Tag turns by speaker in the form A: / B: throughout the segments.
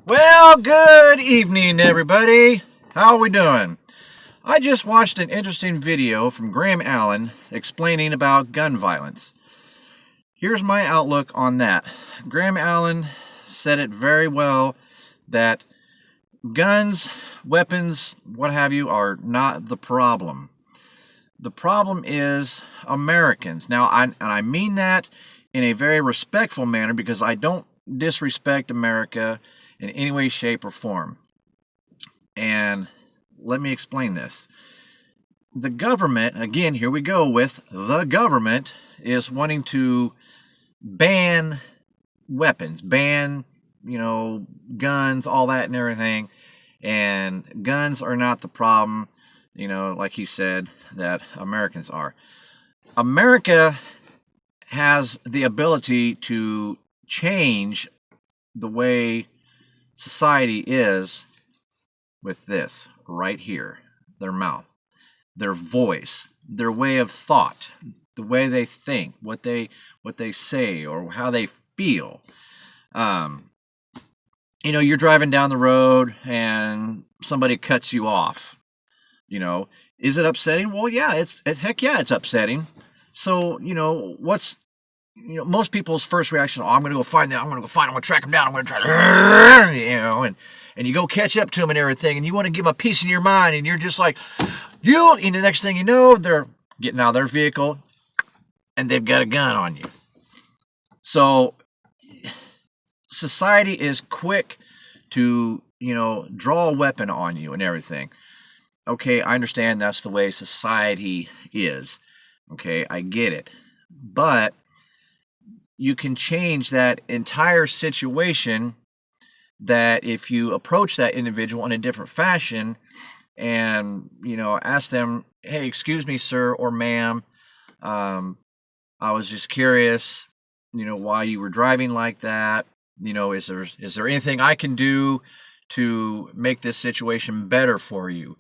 A: Well, good evening, everybody. How are we doing? I just watched an interesting video from Graham Allen explaining about gun violence. Here's my outlook on that. Graham Allen said it very well that guns, weapons, what have you, are not the problem. The problem is Americans. Now, I mean that in a very respectful manner because I don't disrespect America in any way, shape, or form. And let me explain this. The government, again, here we go with the government, is wanting to ban weapons, ban, guns, all that and everything. And guns are not the problem, like he said, that Americans are. America has the ability to change the way society is with this right here, their mouth, their voice, their way of thought, the way they think, what they say, or how they feel. You're driving down the road and somebody cuts you off. Is it upsetting? Well, yeah, heck yeah, it's upsetting. So, most people's first reaction, I'm going to go find them. I'm going to track them down. I'm going to try, and you go catch up to them and everything, and you want to give them a piece in your mind, and you're just like, and the next thing you know, they're getting out of their vehicle, and they've got a gun on you. So, society is quick to, draw a weapon on you and everything. Okay, I understand that's the way society is. Okay, I get it. But you can change that entire situation that if you approach that individual in a different fashion and, ask them, hey, excuse me, sir or ma'am, I was just curious, why you were driving like that. Is there anything I can do to make this situation better for you?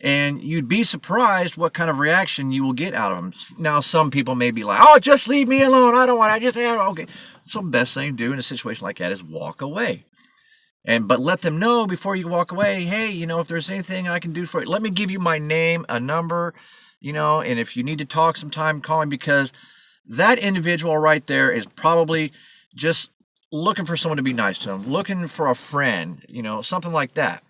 A: And you'd be surprised what kind of reaction you will get out of them. Now, some people may be like, oh, just leave me alone. I don't want to, okay. So the best thing to do in a situation like that is walk away. But let them know before you walk away, hey, if there's anything I can do for you, let me give you my name, a number, and if you need to talk sometime, call me, because that individual right there is probably just looking for someone to be nice to them, looking for a friend, something like that.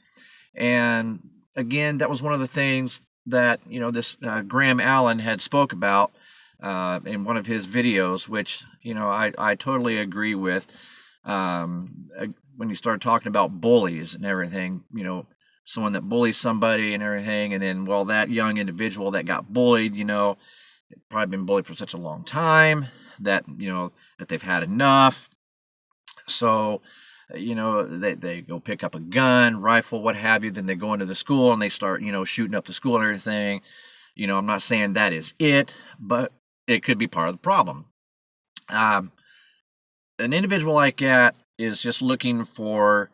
A: And again, that was one of the things that, this Graham Allen had spoke about in one of his videos, which, I totally agree with. When you start talking about bullies and everything, someone that bullies somebody and everything, and then, well, that young individual that got bullied, probably been bullied for such a long time that, that they've had enough. So, they go pick up a gun, rifle, what have you. Then they go into the school and they start, shooting up the school and everything. I'm not saying that is it, but it could be part of the problem. An individual like that is just looking for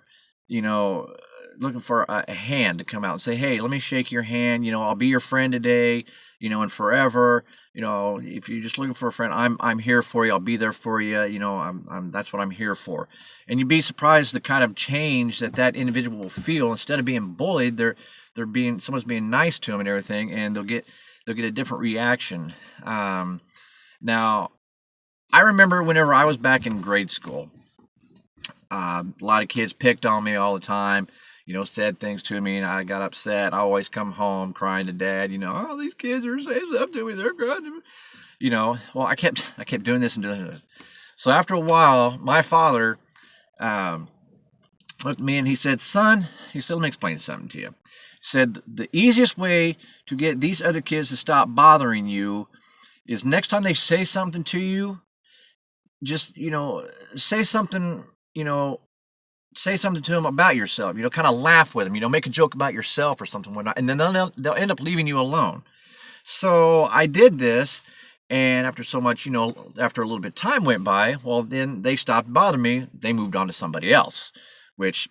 A: a hand to come out and say, hey, let me shake your hand. I'll be your friend today, and forever. If you're just looking for a friend, I'm here for you. I'll be there for you. That's what I'm here for. And you'd be surprised the kind of change that individual will feel. Instead of being bullied, someone's being nice to them and everything, and they'll get a different reaction. Now, I remember whenever I was back in grade school, a lot of kids picked on me all the time. Said things to me, and I got upset. I always come home crying to Dad. Oh, these kids are saying stuff to me. They're crying. Well, I kept doing this and doing this. So after a while, my father looked at me and he said, "Son," he said, "let me explain something to you." He said, "The easiest way to get these other kids to stop bothering you is next time they say something to you, just say something." Say something to them about yourself, kind of laugh with them, make a joke about yourself or something, whatnot, and then they'll end up leaving you alone. So I did this, and after so much, after a little bit of time went by, well, then they stopped bothering me. They moved on to somebody else, which,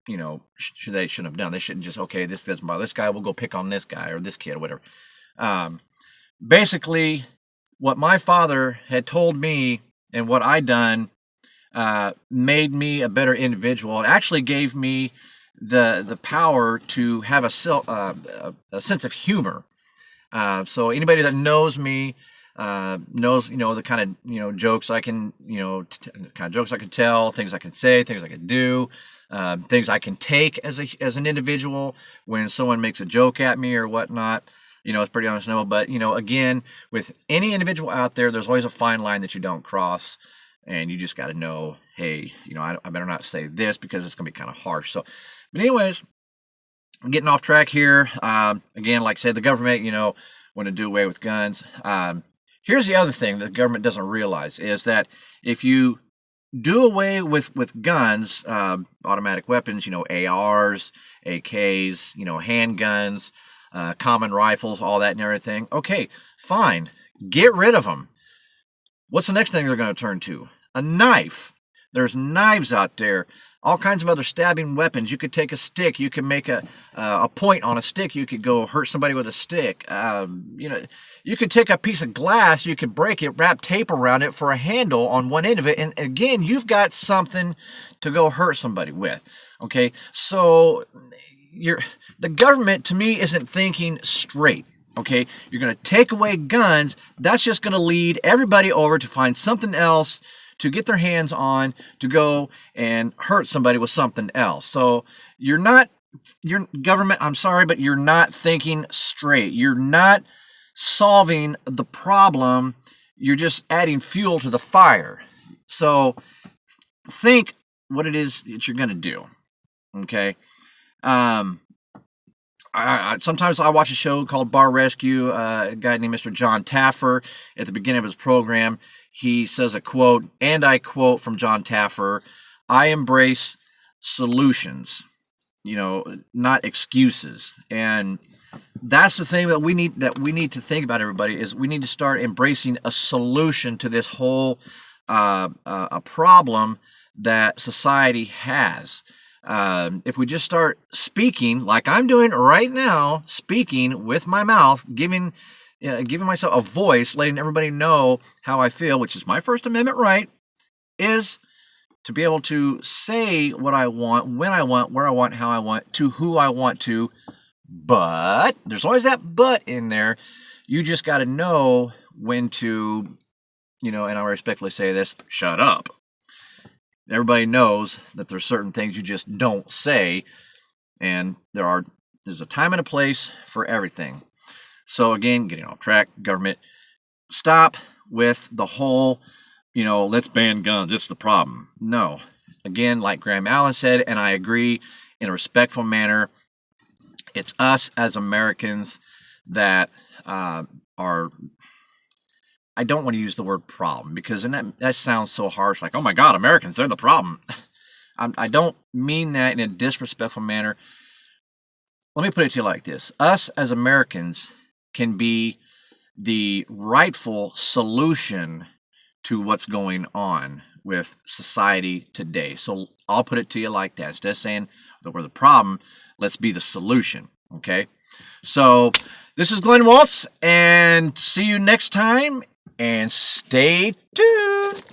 A: they shouldn't have done. They shouldn't just, okay, this doesn't bother this guy, we'll go pick on this guy or this kid or whatever. Basically, what my father had told me and what I done made me a better individual. It actually gave me the power to have a sense of humor. So anybody that knows me knows, the kind of, jokes I can, kind of jokes I can tell, things I can say, things I can do, things I can take as an individual when someone makes a joke at me or whatnot. It's pretty understandable. But, again, with any individual out there, there's always a fine line that you don't cross. And you just got to know, hey, I better not say this because it's going to be kind of harsh. So, but anyways, I'm getting off track here. Again, like I said, the government, want to do away with guns. Here's the other thing that the government doesn't realize is that if you do away with guns, automatic weapons, ARs, AKs, handguns, common rifles, all that and everything. Okay, fine. Get rid of them. What's the next thing they're going to turn to? A knife. There's knives out there. All kinds of other stabbing weapons. You could take a stick. You can make a point on a stick. You could go hurt somebody with a stick. You could take a piece of glass. You could break it, wrap tape around it for a handle on one end of it. And again, you've got something to go hurt somebody with. Okay, so the government, to me, isn't thinking straight. Okay, you're going to take away guns. That's just going to lead everybody over to find something else to get their hands on to go and hurt somebody with something else. So your government, I'm sorry, but you're not thinking straight. You're not solving the problem. You're just adding fuel to the fire. So think what it is that you're going to do. Okay. Sometimes I watch a show called Bar Rescue. A guy named Mr. John Taffer, at the beginning of his program, he says a quote, and I quote from John Taffer, "I embrace solutions, not excuses." And that's the thing that we need to think about, everybody, is we need to start embracing a solution to this whole a problem that society has. If we just start speaking like I'm doing right now, speaking with my mouth, giving myself a voice, letting everybody know how I feel, which is my First Amendment right, is to be able to say what I want, when I want, where I want, how I want, to who I want to. But there's always that but in there. You just got to know when to, and I respectfully say this, shut up. Everybody knows that there's certain things you just don't say, and there's a time and a place for everything. So again, getting off track, government, stop with the whole, let's ban guns, it's the problem. No. Again, like Graham Allen said, and I agree in a respectful manner, it's us as Americans that are... I don't want to use the word problem because that sounds so harsh, like, oh my God, Americans, they're the problem. I don't mean that in a disrespectful manner. Let me put it to you like this. Us as Americans can be the rightful solution to what's going on with society today. So I'll put it to you like that. Instead of saying that we're the problem, let's be the solution, okay? So this is Glen Waltz, and see you next time. And stay tuned.